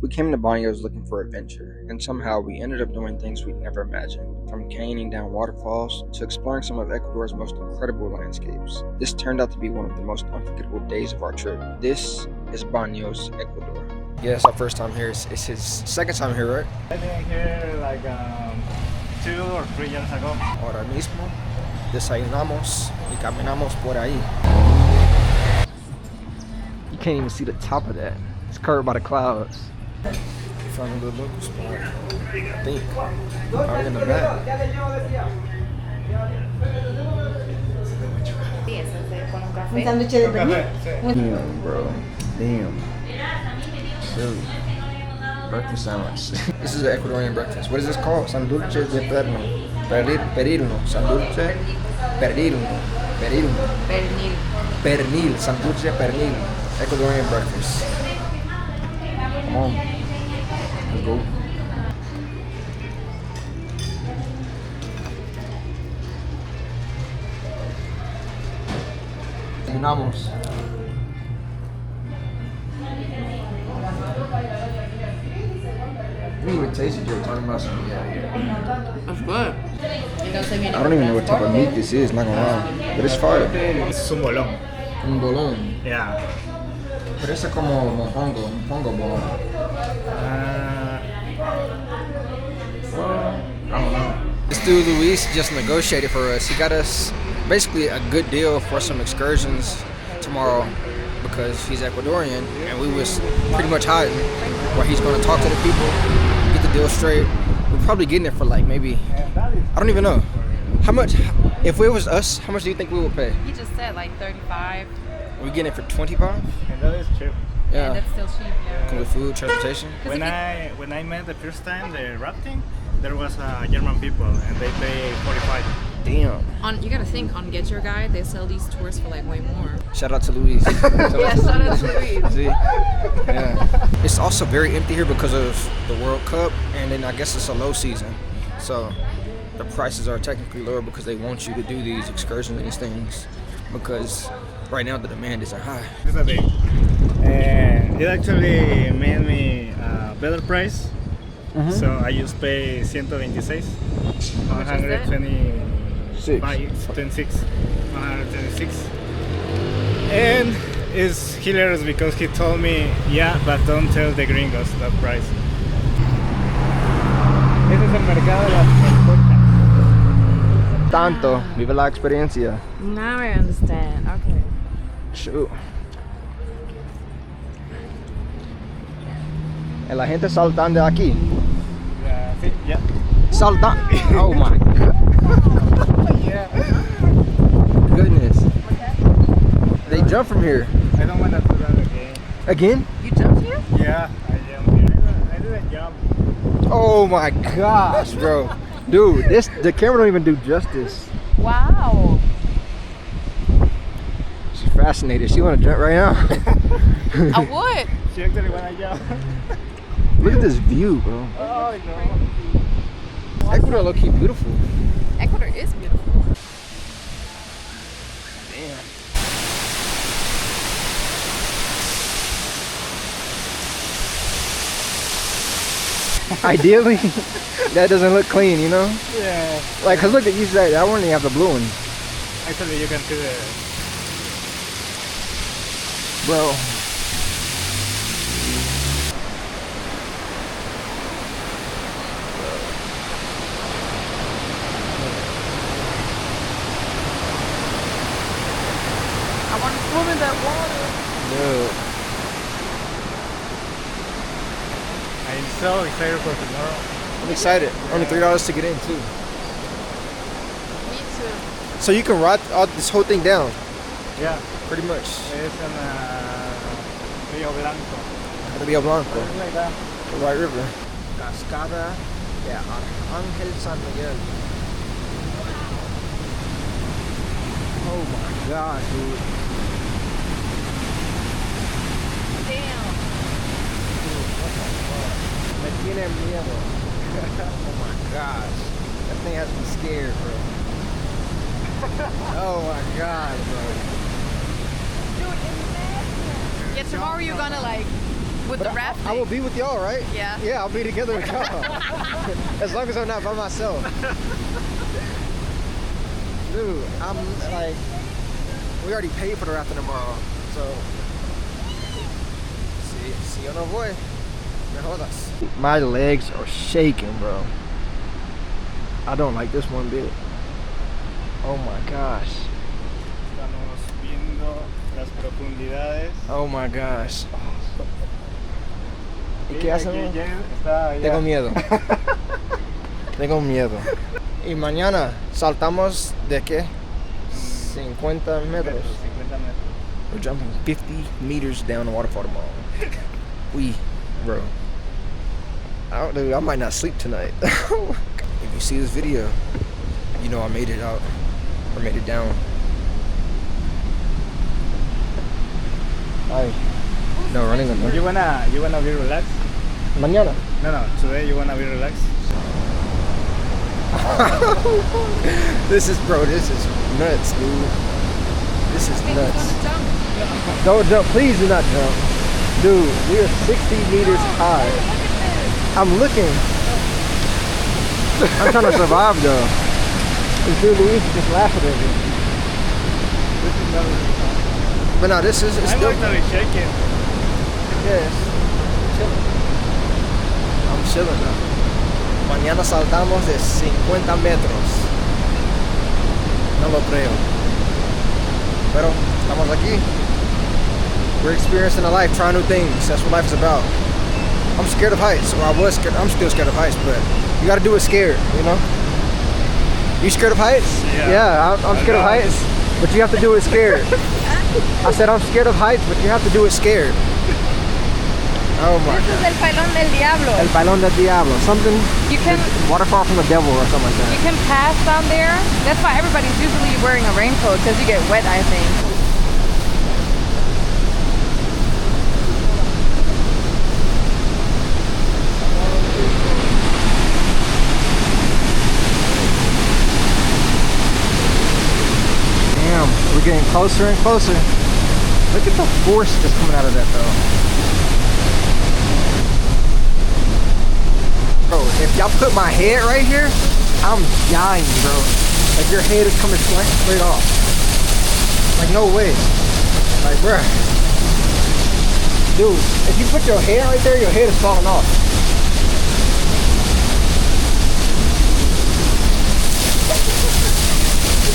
We came to Baños looking for adventure, and somehow we ended up doing things we'd never imagined, from canyoning down waterfalls to exploring some of Ecuador's most incredible landscapes. This turned out to be one of the most unforgettable days of our trip. This is Baños, Ecuador. Yeah, it's our first time here. It's his second time here, right? I've been here like 2 or 3 years ago. Ahora mismo desayunamos y caminamos por ahí. You can't even see the top of that. It's covered by the clouds. We found a good local spot, I think. Right in the back. Un sándwich de pernil. Damn, bro. Damn. Silly. Breakfast sandwich. This is an Ecuadorian breakfast. What is this called? Sanduche de perno. Perilno. Sanduche. Perilno. Perilno. Pernil. Pernil. Sanduche pernil. Ecuadorian breakfast. Come on. Let's go. Terminamos. You didn't even taste it, you're talking about something. That's good. I don't even know what type of meat this is, not gonna lie. But it's fire. This is un bolón. Un bolón. Yeah. Parece como mofongo bolón. I don't know. This dude Luis just negotiated for us. He got us basically a good deal for some excursions tomorrow because he's Ecuadorian and we was pretty much hiding where he's gonna talk to the people, get the deal straight. We're probably getting it for like maybe, I don't even know. How much, if it was us, how much do you think we would pay? He just said like 35. We're getting it for 25? And that is cheap. Yeah, that's still cheap. Yeah. Comes with food, transportation. When I met the first time the rafting, there was German people and they pay 45. Damn. You gotta think, on Get Your Guide, they sell these tours for like way more. Shout out to Luis. Yeah, shout out to Luis. See? Yeah. It's also very empty here because of the World Cup, and then I guess it's a low season. So the prices are technically lower because they want you to do these excursions and these things because right now the demand isn't high. This is the thing. It actually made me a better price. So I just pay 126, 126, and it's hilarious because he told me, yeah, but don't tell the gringos that price. Este es el mercado de las cocas. Tanto, vive la experiencia. Now I understand. Okay. Shoot. Y la gente saltan de aquí. Yeah, sí, yeah. Saltan. Oh my god. Yeah. Goodness. They jump from here. I don't want to do that again. Again? You jumped here? Yeah, I jumped here. I didn't jump. Oh my gosh, bro. Dude, the camera don't even do justice. Wow. She's fascinated. She wanna jump right now. I would. She actually wanna jump. Look at this view, bro. Oh no. Ecuador low-key beautiful. Ecuador is beautiful. Damn. Ideally, that doesn't look clean, you know? Yeah. Like, cause look at you said that one, they have the blue one. Actually, you can see the. Bro. I want to swim in that water. Dude. I'm so excited for tomorrow. I'm excited. Only $3 to get in too. Me too. So you can ride this whole thing down, Yeah. pretty much. Es en Río Blanco. Río Blanco, Something like that. the White River. Cascada de Ángel San Miguel. Oh my god, dude. Damn. Me tiene miedo. Oh my gosh. That thing has me scared, bro. Oh my god, bro. Dude, imagine. Yeah, tomorrow you're gonna like With the rafting. I will be with y'all, right? Yeah. Yeah, I'll be together with y'all. As long as I'm not by myself. Dude, I'm like, we already paid for the rafting tomorrow, so see you no boy. My legs are shaking, bro. I don't like this one bit. Oh my gosh. Estamos viendo las profundidades. Oh my gosh. ¿Y Sí, qué hacen? aquí Jay está allá. Tengo miedo. Tengo miedo. Y mañana saltamos de qué? 50 metros. 50 metros. We're jumping 50 meters down the waterfall tomorrow. Bro. Dude, I might not sleep tonight. If you see this video, you know I made it out. Or made it down. Ay. No running on there. You wanna be relaxed? Mañana. No, today you wanna be relaxed? This is nuts, dude. This is nuts. Don't jump, please do not jump. Dude, we are 60 meters high. I'm looking. I'm trying to survive though. This dude Luis is just laughing at me. This is not really fun. But no, this is I'm still actually shaking. yes. Chilling. I'm chilling now. Mañana saltamos de 50 metros. No lo creo. Pero estamos aquí. We're experiencing a life, trying new things. That's what life is about. I'm scared of heights, or I was scared. I'm still scared of heights, but you gotta do it scared, you know? You scared of heights? Yeah. I'm scared of heights, but you have to do it scared. I said I'm scared of heights, but you have to do it scared. Oh my This is God. El Pailón del Diablo. El Pailón del Diablo. Something, You can waterfall from the devil or something like you that. can pass down there. That's why everybody's usually wearing a raincoat because you get wet, I think. Damn, we're getting closer and closer. Look at the force that's coming out of that though. Bro, if y'all put my head right here, I'm dying, bro. Like your head is coming straight off. Like no way. Like bruh. Dude, if you put your head right there, your head is falling off.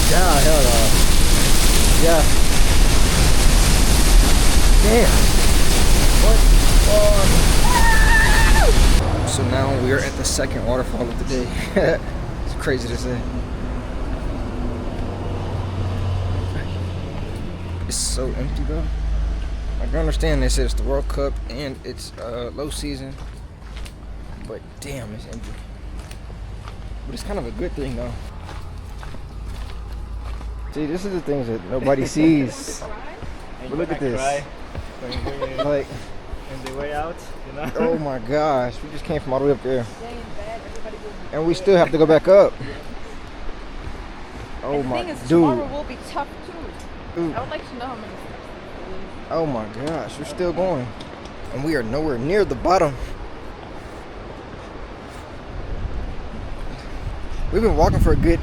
Yeah, hell no. Yeah. Damn. What? So now we are at the second waterfall of the day. It's crazy to say. It's so empty though. I can understand they said it's the World Cup and it's low season, but damn, it's empty. But it's kind of a good thing though. See, this is the things that nobody sees. But look at this. Like, on the way out, you know. oh my gosh, we just came from all the way up there. And we still have to go back up. Oh my, dude. Tomorrow will be tough too. Dude. I would like to know how many. Oh my gosh, we're still going. And we are nowhere near the bottom. We've been walking for a good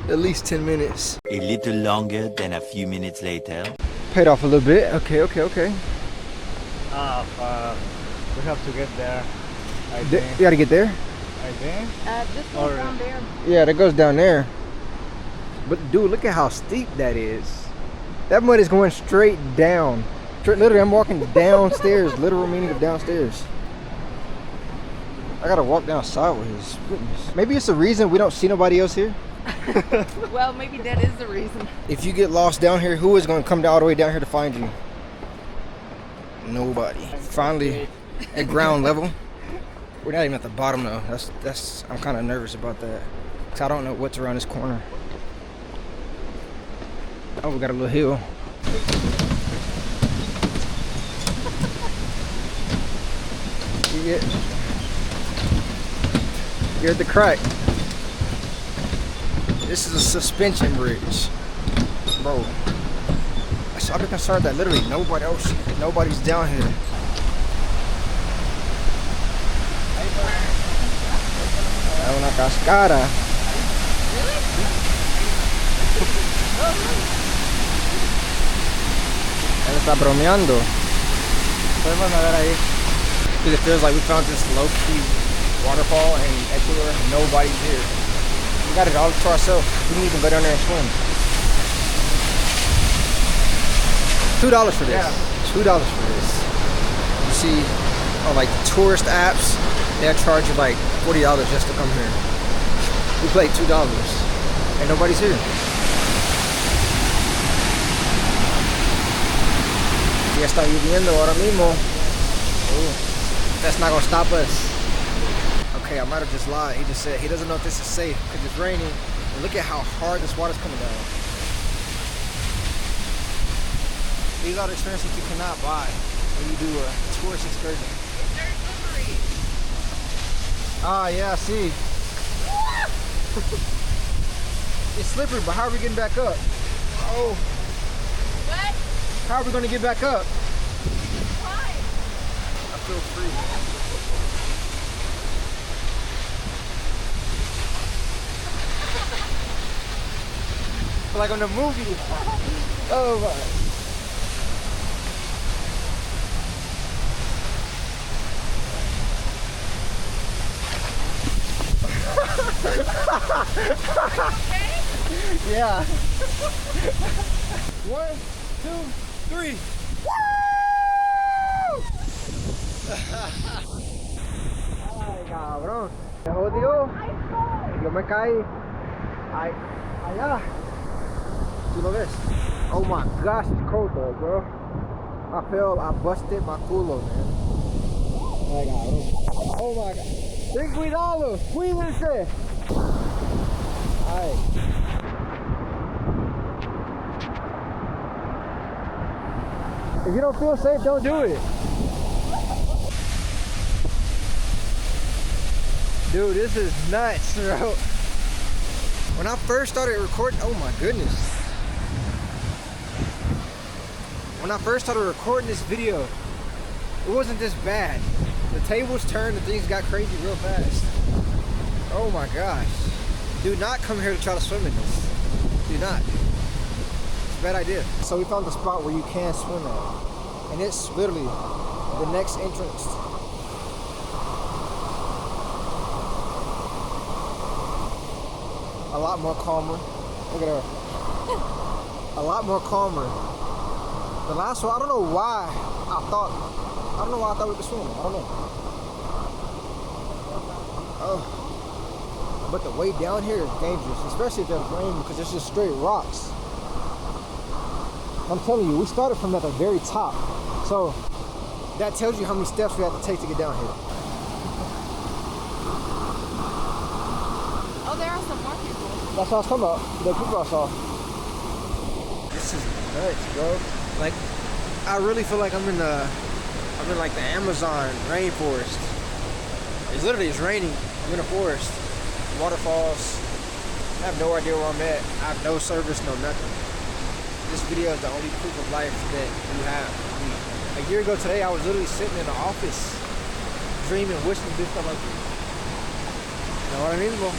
at least 10 minutes. A little longer than a few minutes later. Paid off a little bit. Okay. We have to get there. I You think. gotta get there? I think. This goes down there. Yeah, that goes down there. But dude, look at how steep that is. That mud is going straight down. Literally, I'm walking downstairs. Literal meaning of downstairs. I gotta walk down sideways. Goodness. Maybe it's the reason we don't see nobody else here. Well, maybe that is the reason. If you get lost down here, who is gonna come all the way down here to find you? Nobody. Finally, at ground level. We're not even at the bottom though. That's. I'm kind of nervous about that. Cause I don't know what's around this corner. Oh, we got a little hill. You're at the crack. This is a suspension bridge, bro. I've been concerned that literally nobody's down here. Cascada. Él está bromeando. Podemos nadar ahí. Because it feels like we found this low-key waterfall in Ecuador and nobody's here. We got it all to ourselves. We didn't even go down there and swim. $2 for this. Yeah. $2 for this. You see, on like tourist apps, they'll charge you like $40 just to come here. We paid $2 and nobody's here. Ya está lloviendo ahora mismo. Ooh, that's not gonna stop us. Okay, I might have just lied. He just said he doesn't know if this is safe because it's raining. And look at how hard this water's coming down. These are the experiences you cannot buy when you do a tourist excursion. They're slippery. Ah, yeah, I see. It's slippery, but how are we getting back up? Oh, What? how are we gonna get back up? Why? I feel free. Like on the movie. Oh my. Yeah. 1, 2, 3. Ay, cabrón. Se jodió. Yo me caí. Ay, allá. ¿Tú lo ves? Oh my gosh, it's cold though, bro. I busted my culo, man. Ay, cabrón. Oh my god. Ten cuidado, cuídense. Ay. If you don't feel safe, don't do it. Dude, this is nuts, bro. When I first started recording, oh my goodness. When I first started recording this video, it wasn't this bad. The tables turned and things got crazy real fast. Oh my gosh. Do not come here to try to swim in this. Do not. It's a bad idea. So we found the spot where you can swim at. And it's literally the next entrance. A lot more calmer. Look at her. A lot more calmer. The last one, I don't know why I thought we could swim. I don't know. Oh. But the way down here is dangerous, especially if there's rain because it's just straight rocks. I'm telling you, we started from at the very top. So that tells you how many steps we have to take to get down here. Oh, there are some more people. That's what I was talking about. The people I saw. This is nuts, bro. Like, I really feel like I'm in like the Amazon rainforest. It's raining. I'm in a forest. Waterfalls. I have no idea where I'm at. I have no service, no nothing. This video is the only proof of life that you have. I mean, a year ago today, I was literally sitting in the office, dreaming, wishing this stuff like this. And ahora mismo,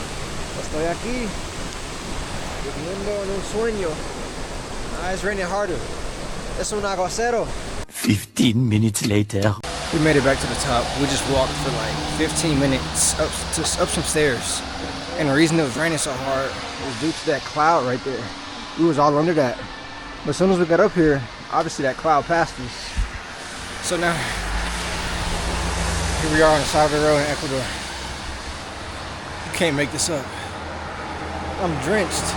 estoy aquí, viviendo en un sueño. It's raining harder. Es un aguacero. 15 minutes later. We made it back to the top. We just walked for like 15 minutes up some stairs. And the reason it was raining so hard was due to that cloud right there. We was all under that. But as soon as we got up here, obviously that cloud passed us. So now, here we are on the side of the road in Ecuador. You can't make this up. I'm drenched.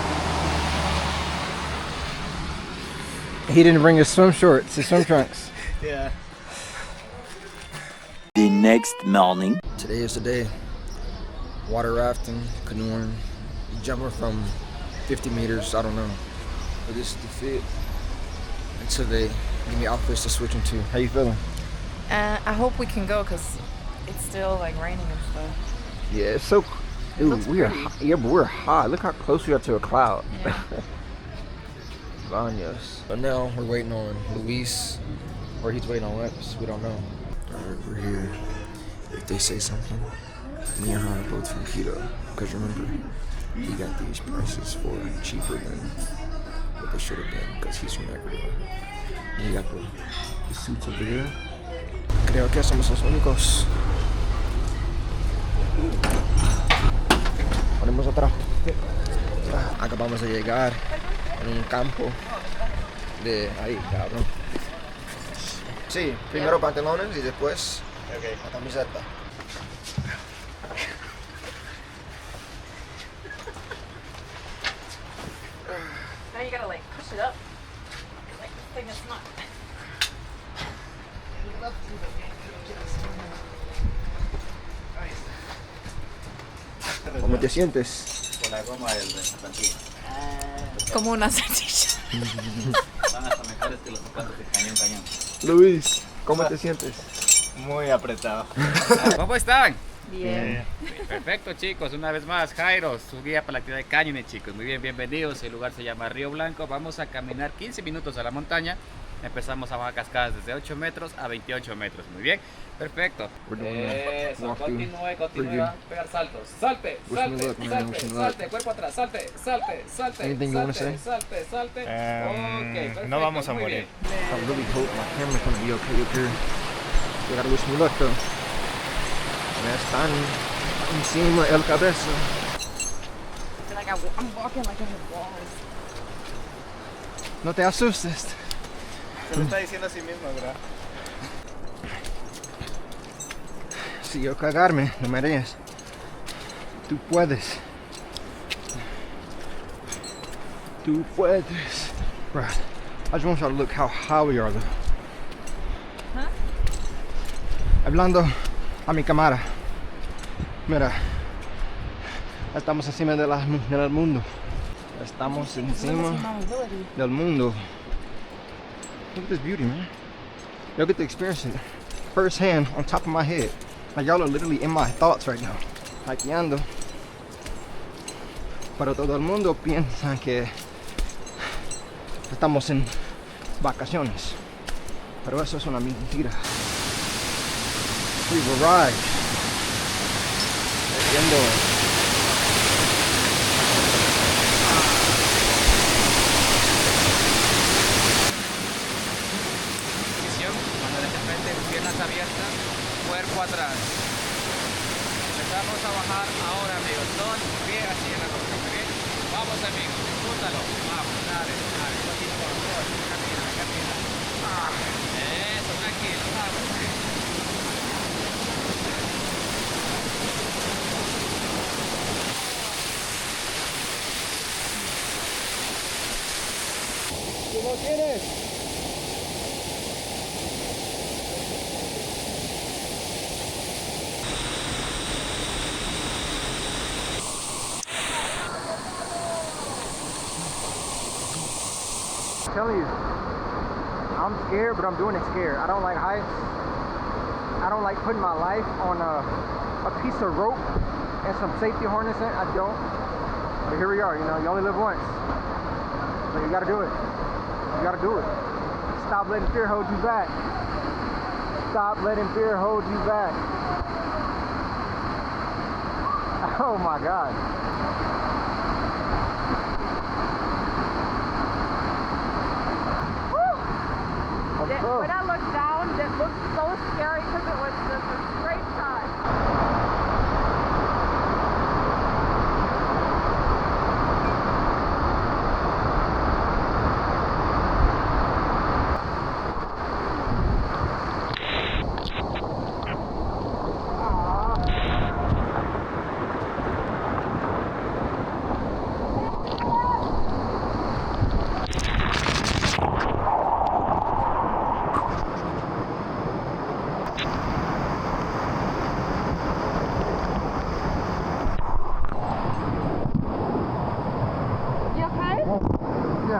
He didn't bring his swim shorts, his swim trunks. Yeah. The next morning. Today is the day. Water rafting, canoeing, jumping from 50 meters, I don't know. But this is the fit until they give me outfits to switch into. How you feeling? I hope we can go because it's still like raining and stuff. Yeah, it's so. Dude, we are. Yeah, but we're hot. Look how close we are to a cloud. Yeah. Baños. But now we're waiting on Luis, or he's waiting on us. We don't know. Alright, we're here. If they say something, Me and her are both from Quito, because remember, he got these prices for cheaper than what they should have been, because he's from Ecuador. And he got the suits over there. Creo que somos los únicos. Ponemos otra. Acabamos de llegar en un campo de ahí, cabrón. Sí, primero pantalones y después la camiseta. Now you gotta like push it up. Like this thing is not. ¿Cómo te sientes? Con la goma del plantilla. Como una salchicha. Van hasta mejores que los zapatos de cañón. Luis, ¿cómo te sientes? Muy apretado. ¿Cómo están? Bien. Perfecto, chicos, una vez más, Jairo, su guía para la actividad de cañones, chicos. Muy bien, bienvenidos. El lugar se llama Río Blanco. Vamos a caminar 15 minutos a la montaña. Empezamos a bajar cascadas desde 8 metros a 28 metros. Muy bien, perfecto. Eso, continúe, va a pegar saltos. Salte, salte, cuerpo atrás, salte. Anything you wanna say? Salte. Ok, perfecto, no vamos a muy morir. bien. I really hope my camera's gonna be okay up here. You gotta wish me luck though. Me están encima el cabeza. I feel like I'm walking like I have walls. No te asustes. Se lo está diciendo a sí mismo, ¿verdad? Si yo cagarme, no me harías. Tú puedes. Tú puedes. Right. I just want y'all to look how high we are though. Huh? Hablando a mi cámara. Mira. Estamos encima del mundo. Estamos encima del mundo. Look at this beauty, man. Y'all get to experience it firsthand on top of my head. Like y'all are literally in my thoughts right now. Hikeando. Pero todo el mundo piensa que estamos en vacaciones. Pero eso es una mentira. We've arrived. Yendo. Mano de frente, piernas abiertas, cuerpo atrás. Empezamos a bajar ahora, amigos. Son pie así en la roca, ¿muy bien? Vamos, amigos, disfrútalo. Vamos, dale, continúa, camina. Eso, tranquilo, vamos. ¿Tú lo tienes? I'm telling you, I'm scared, but I'm doing it scared. I don't like heights. I don't like putting my life on a piece of rope and some safety harness in it. I don't. But here we are, you know, you only live once. So you gotta do it. You gotta do it. Stop letting fear hold you back. Stop letting fear hold you back. Oh my God. When I looked down, it looked so scary because it was just a straight shot.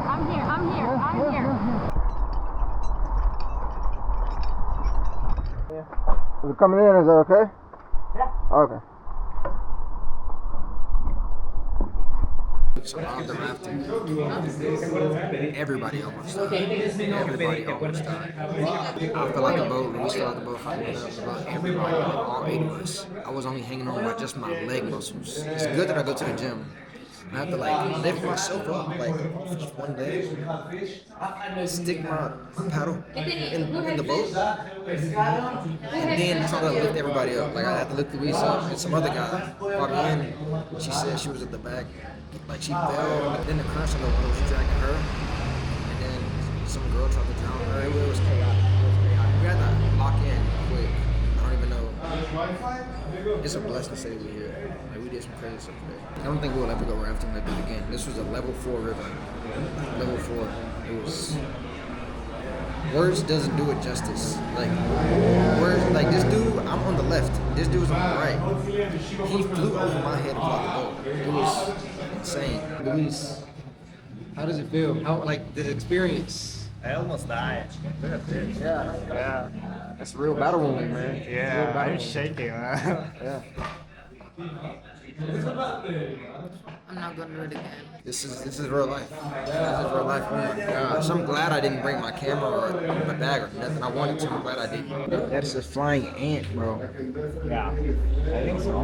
I'm here. Is it coming in? Is that okay? Yeah. Okay. So on the rafting, everybody almost died. Everybody almost died. I fell out the boat, Luis fell out the boat, Fabienne fell out the boat, everybody, like all 8 of us. I was only hanging on by just my leg muscles. It's good that I go to the gym. I have to like lift myself up like just one day, stick my paddle in the boat, and then try to lift everybody up. Like I had to lift Luis up and some other guy. Fabienne, she said she was at the back, like she fell, but then the currents on the water was dragging her, and then some girl tried to drown her. It was chaotic. We had to lock in quick. I don't even know. It's a blessing to say we're here. Like we did some crazy stuff today. I don't think we'll ever go rafting like this again. This was a level 4 river. Level 4. It was. Words doesn't do it justice. Like words, like this dude. I'm on the left. This dude's on the right. He flew over my head and the boat. It was insane. Luis, how does it feel? How like the experience? I almost died. Yeah. That's real battle woman, man. Yeah, I'm shaking, man. Yeah. I'm not gonna do it again. This is real life. This is real life. Oh my gosh. I'm glad I didn't bring my camera or my bag or nothing. I wanted to. I'm glad I didn't. That's a flying ant, bro. Yeah, I think so.